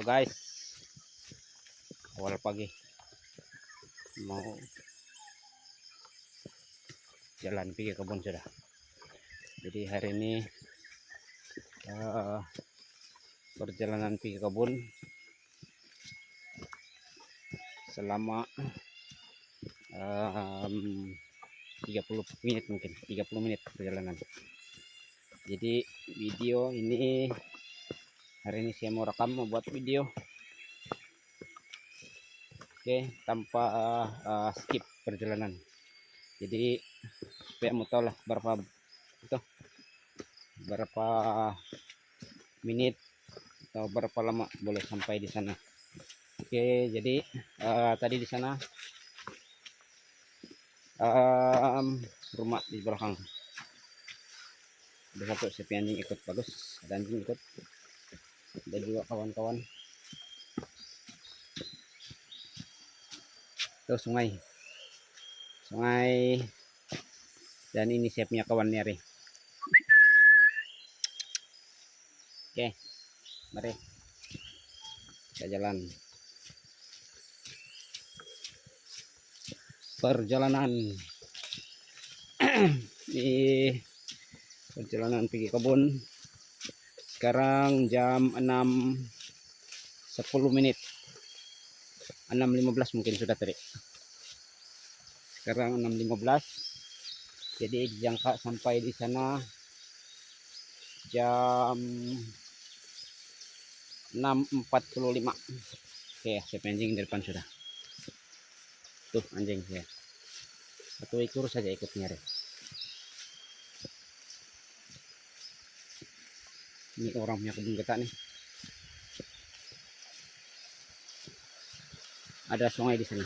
So guys, awal pagi mau jalan pergi kebun sudah. Jadi hari ini perjalanan pergi kebun selama 30 menit, mungkin 30 menit perjalanan. Jadi video ini hari ini saya mau rekam, mau buat video, oke, tanpa skip perjalanan. Jadi supaya mau tahu lah berapa menit atau berapa lama boleh sampai di sana. Oke, jadi tadi di sana rumah di belakang ada satu sepi anjing ikut, bagus, ada anjing ikut, ada juga kawan-kawan. Itu sungai dan ini saya punya kawan nyari. Oke, mari kita jalan. Perjalanan di perjalanan pergi kebun. Sekarang jam 6.10 menit, 6.15 mungkin sudah tadi. Sekarang 6.15, jadi dijangka sampai di sana jam 6.45. Oke, saya anjing di depan sudah. Tuh anjing saya, satu ekor saja ikut nyari. Ini orang punya kebun getak nih. Ada sungai di sana.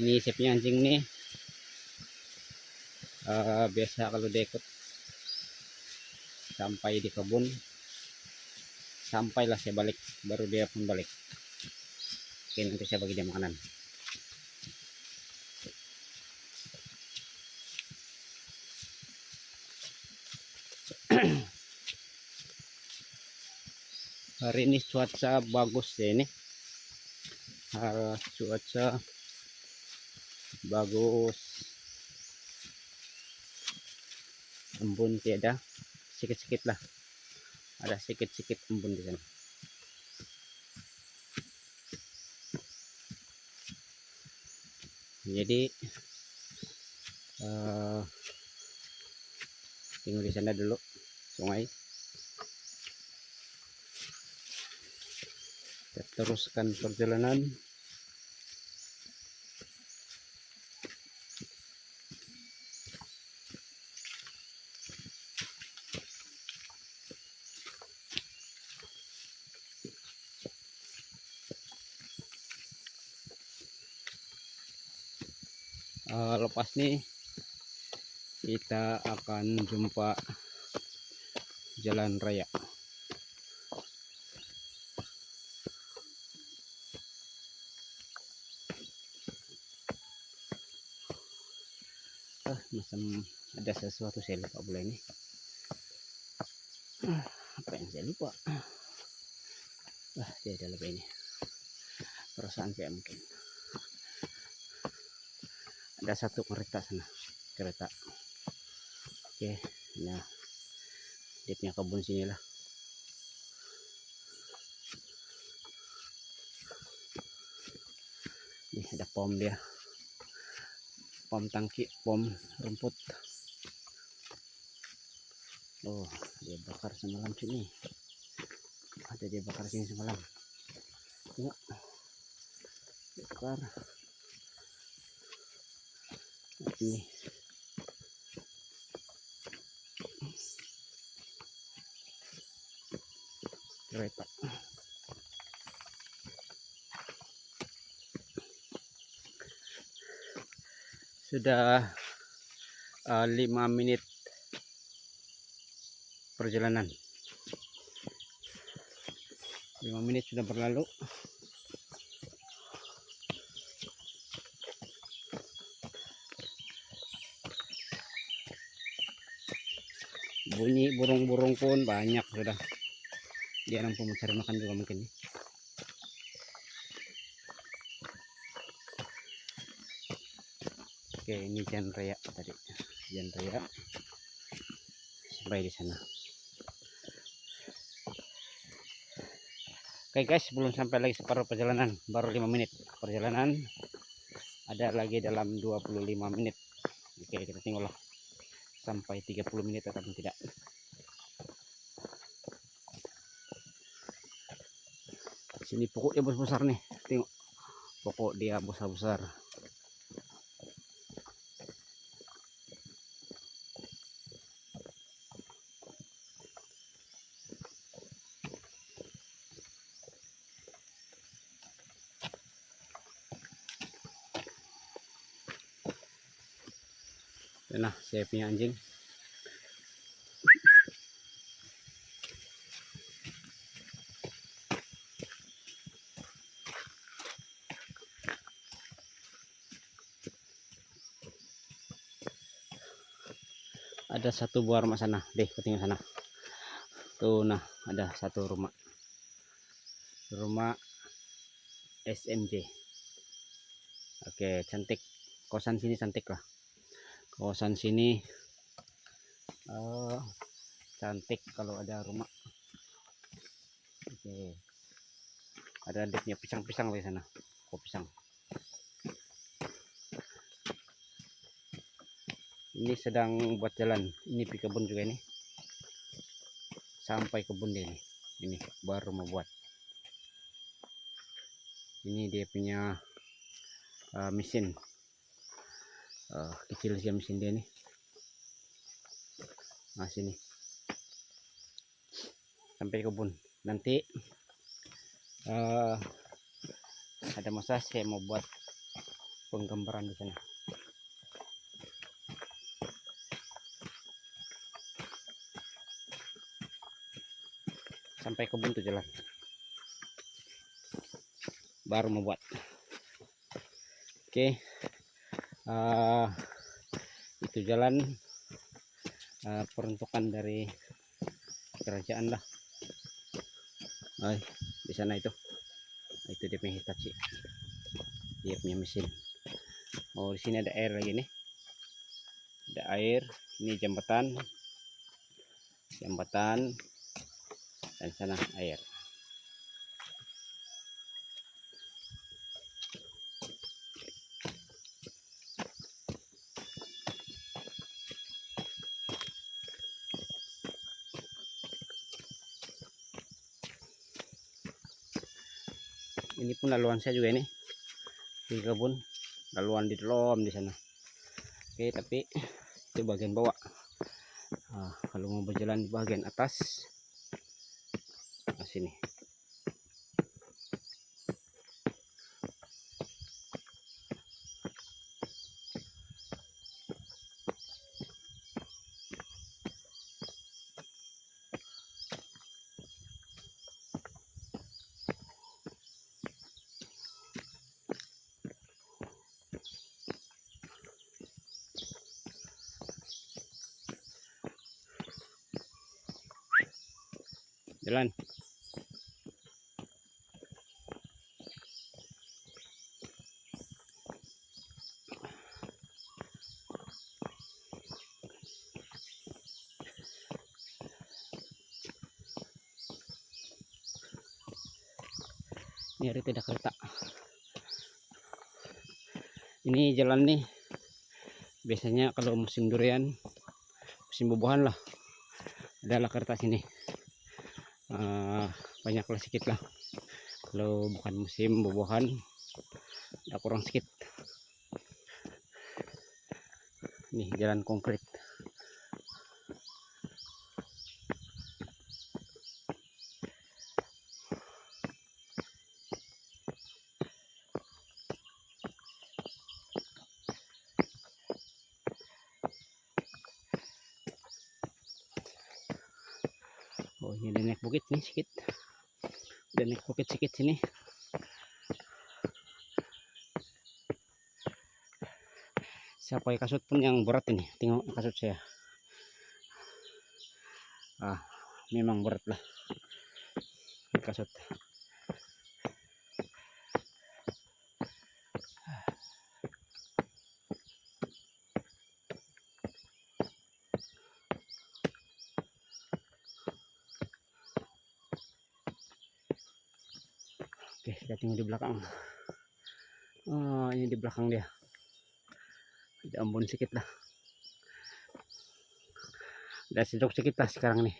Ini saya punya anjing nih. Biasa kalau dia ikut sampai di kebun, sampailah saya balik, baru dia pun balik. Oke, nanti saya bagi dia makanan. Hari ini cuaca bagus ya, ini cuaca bagus, embun tiada, sedikit-sedikit lah, ada sedikit-sedikit embun di sana. Jadi tinggal di sana dulu sungai. Kita teruskan perjalanan. Lepas nih kita akan jumpa jalan raya. Macam ada sesuatu saya lupa pula ini. Apa yang saya lupa? Dia ada lebih ini. Perasaan saya mungkin. Ada satu kereta sana, kereta. Oke, nah dia punya kebun sini lah. Nih ada pom dia, pom tangki, pom rumput. Oh, dia bakar semalam sini. Ada dia bakar sini semalam. Tengok, dia bakar. Ini kereta. Sudah 5 menit perjalanan. 5 menit sudah berlalu. bunyi burung-burung pun banyak sudah. Dia nampu mencari makan juga mungkin. Oke, ini Jan Raya tadi. Jan Raya sampai di sana. Oke guys, belum sampai lagi separuh perjalanan, baru 5 menit perjalanan. Ada lagi dalam 25 menit. Oke, kita tengoklah sampai 30 menit atau tidak. Sini pokoknya besar nih, tengok pokok dia besar-besar. Nah, saya punya anjing. Ada satu buah rumah sana, deh, ketinggalan sana. Tuh, nah, ada satu rumah. Rumah SMJ. Oke, cantik. Kosan sini cantik lah. Kosan sini cantik kalau ada rumah. Oke. Ada adiknya pisang-pisang di sana. Kok pisang. Ini sedang buat jalan. Ini di kebun juga ini. Sampai kebun dia ini. Ini baru mau buat. Ini dia punya mesin. Kecil sih mesin dia nih. Nah, sini. Sampai kebun. Nanti ada masa saya mau buat penggambaran di sana. Sampai kebun tuh jalan. Baru mau buat. Oke. Itu jalan peruntukan dari kerajaan lah. Di sana itu dia punya Hitachi, dia punya mesin. Oh, di sini ada air lagi nih, ada air. Ini jembatan dan sana air. Ini pun laluan saya juga ini di kebun, laluan di dalam di sana. Oke, tapi itu bagian bawah. Kalau mau berjalan di bagian atas, sini. Jalan. Ini ada tidak kereta. Ini jalan nih. Biasanya kalau musim durian, musim buah-buahan lah, adalah kereta sini. Banyaklah sedikit lah. Kalau bukan musim buah-buahan, ada kurang sedikit. Nih jalan konkret. Oh, ini ada naik bukit nih sedikit. Ada naik bukit sedikit sini. Saya pakai kasut pun yang berat ini. Tengok kasut saya. memang berat lah kasut. Oke, kita tengok di belakang. Oh, ini di belakang dia. Ada embun sedikit lah. Ada sejuk sedikit lah sekarang nih.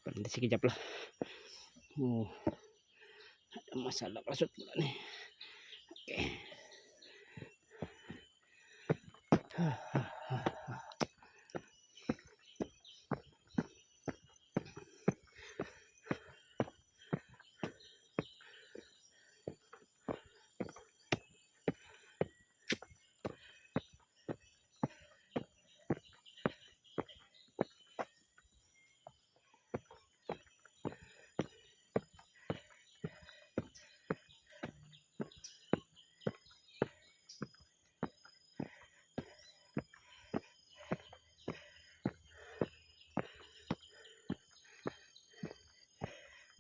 Berhenti sekejap lah. Ada masalah kasut pula nih. Oke.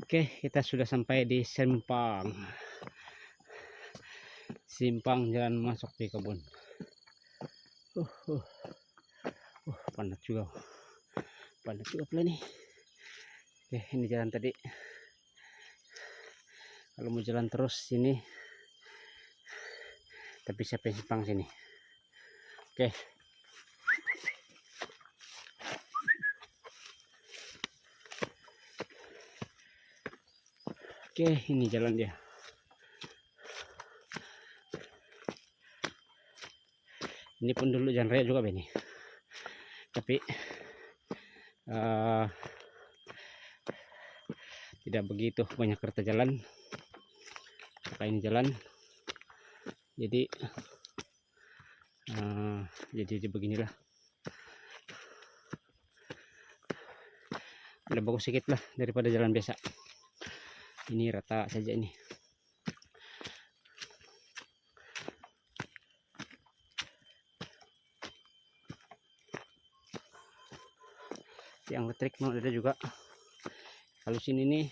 Oke, kita sudah sampai di simpang jalan masuk di kebun. Panas juga pula nih. Oke, ini jalan tadi. Kalau mau jalan terus sini, tapi sampai simpang sini. Oke. Oke, ini jalan dia. Ini pun dulu jalan raya juga ini. Tapi tidak begitu banyak kereta jalan. Maka ini jalan. Jadi beginilah. Ada bagus sedikit lah daripada jalan biasa. Ini rata saja ini. Tiang listrik pun ada juga. Kalau sini nih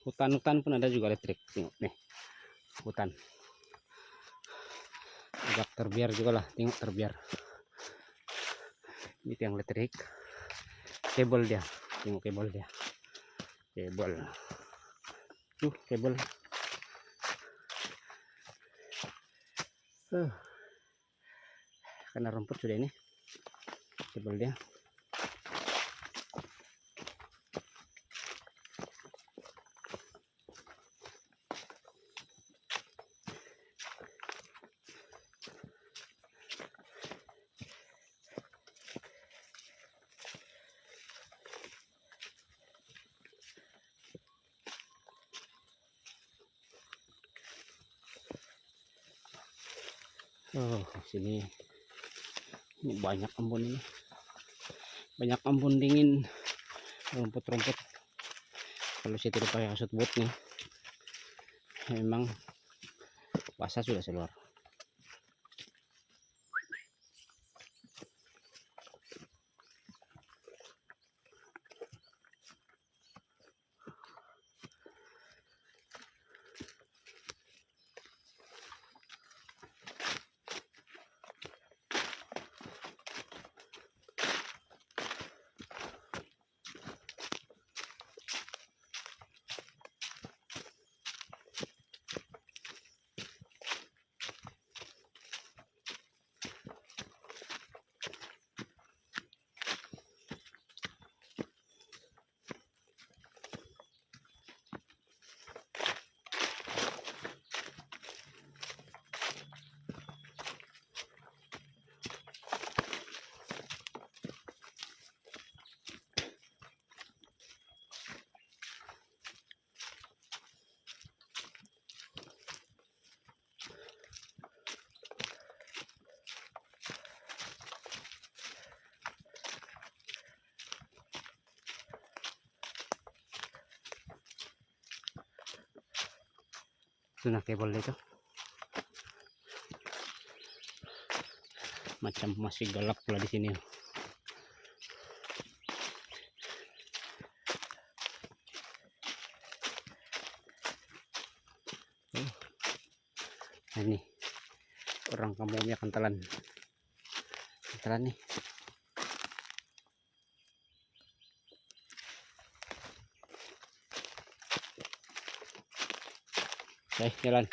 hutan-hutan pun ada juga listrik. Tengok nih, hutan. Agak terbiar juga lah, tengok terbiar. Ini tiang listrik. Kabel dia, tengok kabel dia. Kabel. Tuh kabel. Karena rumput sudah ini. Kabel dia. Sini ini banyak embun ini. Banyak embun dingin, rumput-rumput. Kalau saya tidak pakai kasut boot nih, memang basah sudah seluar. Zona cable dito. Macam masih gelap pula di sini. Nah, ini orang kampungnya Kantalan nih. Oke, jalan.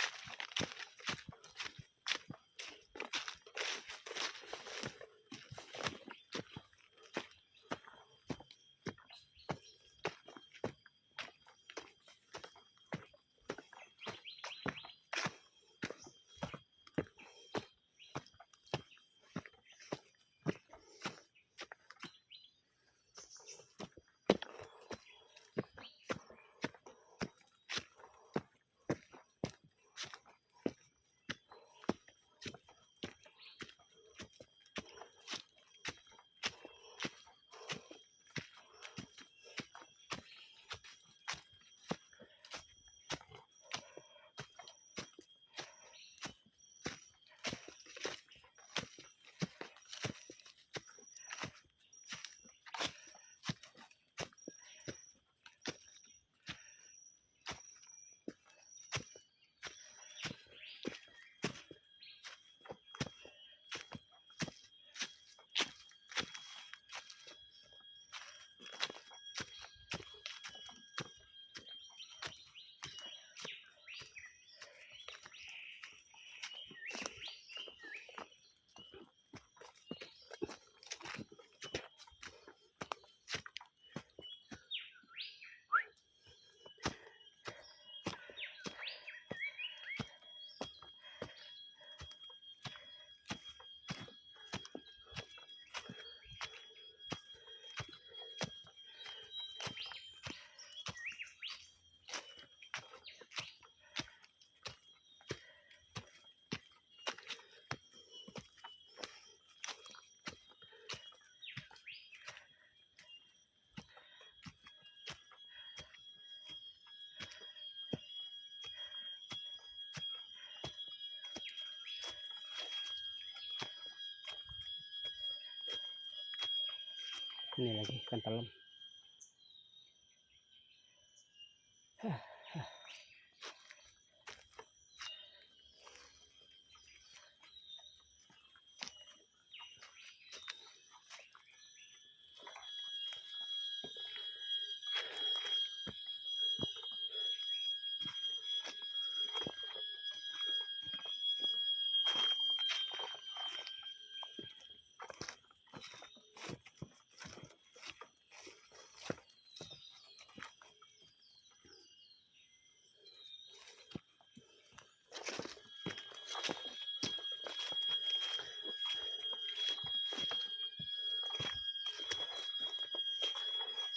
Ini lagi Kantalan.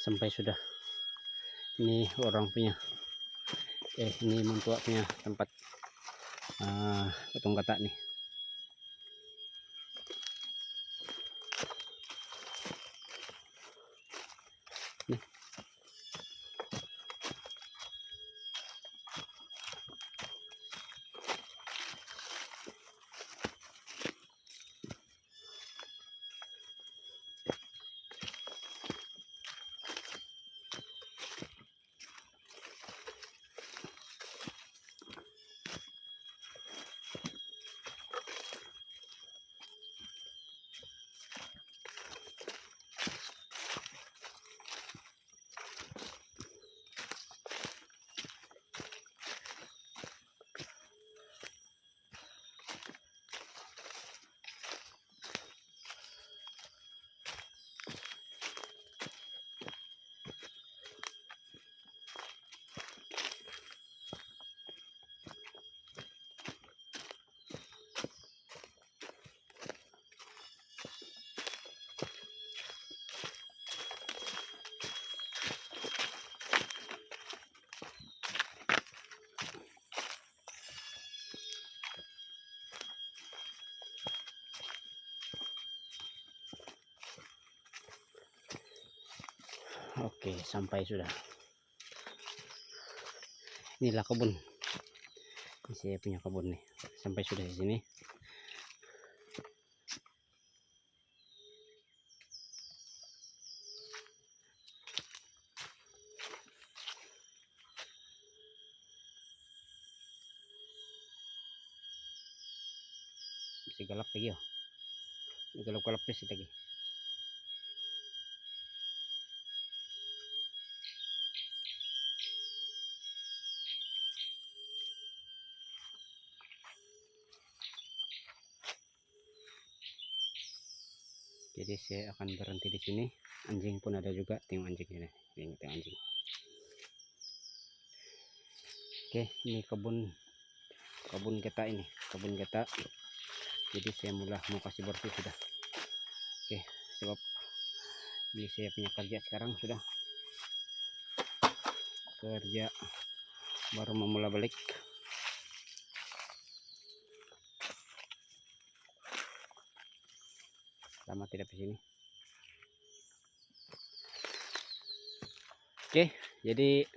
Sampai sudah. Ini orang punya ini mentua punya tempat patung kata nih. Nih. Oke, sampai sudah. Inilah kebun Saya punya kebun nih. Sampai sudah di sini. Masih galap lagi ya. Galap-galap lagi. Jadi saya akan berhenti di sini. Anjing pun ada juga, tengok anjing ini. Ini tengok anjing. Oke, ini kebun kita ini, kebun kita. Jadi saya mau kasih bersih sudah. Oke, sebab ini saya punya kerja sekarang sudah. Kerja baru memulai balik. Lama tidak di sini. Oke, jadi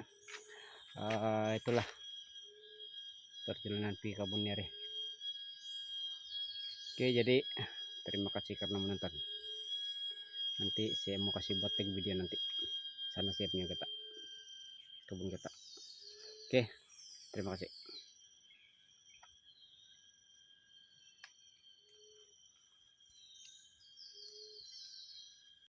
itulah perjalanan pergi kebun Nyari. Oke, jadi terima kasih karena menonton. Nanti saya mau kasih buat tag video nanti. Sana saya punya kebun kita. Oke, terima kasih.